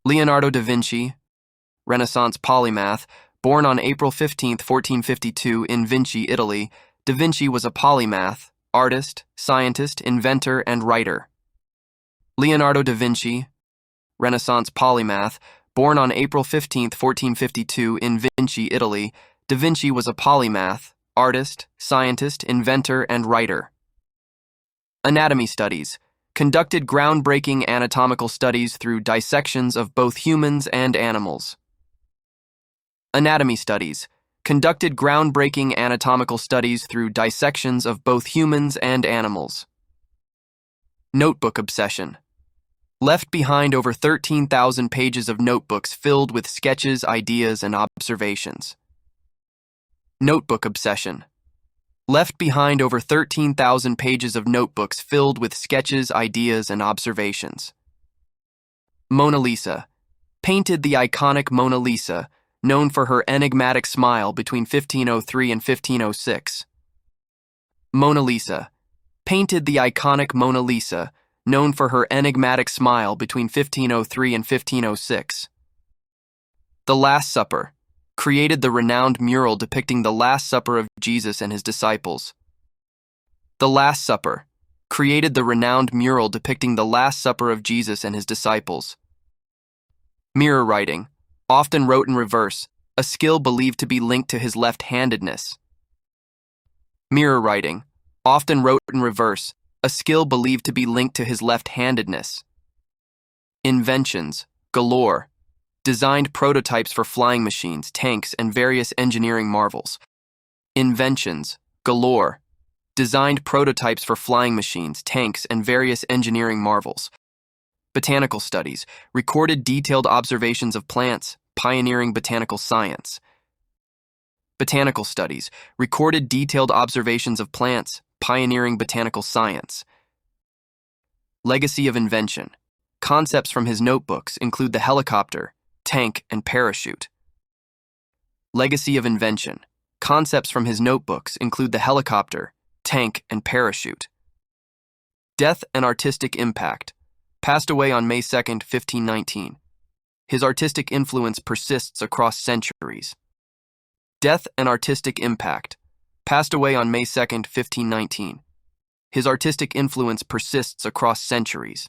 Leonardo da Vinci, Renaissance polymath, born on April 15, 1452 in Vinci, Italy, da Vinci was a polymath, artist, scientist, inventor, and writer. Leonardo da Vinci, Renaissance polymath, born on April 15, 1452 in Vinci, Italy, da Vinci was a polymath, artist, scientist, inventor, and writer. Anatomy studies. Conducted groundbreaking anatomical studies through dissections of both humans and animals. Anatomy studies. Conducted groundbreaking anatomical studies through dissections of both humans and animals. Notebook obsession. Left behind over 13,000 pages of notebooks filled with sketches, ideas, and observations. Notebook obsession. Left behind over 13,000 pages of notebooks filled with sketches, ideas, and observations. Mona Lisa. Painted the iconic Mona Lisa, known for her enigmatic smile between 1503 and 1506. Mona Lisa. Painted the iconic Mona Lisa, known for her enigmatic smile between 1503 and 1506. The Last Supper. Created the renowned mural depicting the Last Supper of Jesus and his disciples. The Last Supper. Created the renowned mural depicting the Last Supper of Jesus and his disciples. Mirror writing. Often wrote in reverse, a skill believed to be linked to his left-handedness. Mirror writing. Often wrote in reverse, a skill believed to be linked to his left-handedness. Inventions. Galore. Designed prototypes for flying machines, tanks, and various engineering marvels. Inventions. Galore. Designed prototypes for flying machines, tanks, and various engineering marvels. Botanical studies. Recorded detailed observations of plants, pioneering botanical science. Botanical studies. Recorded detailed observations of plants, pioneering botanical science. Legacy of invention. Concepts from his notebooks include the helicopter, tank, and parachute. Legacy of invention. Concepts from his notebooks include the helicopter, tank, and parachute. Death and artistic impact. Passed away on May 2, 1519. His artistic influence persists across centuries. Death and artistic impact. Passed away on May 2, 1519. His artistic influence persists across centuries.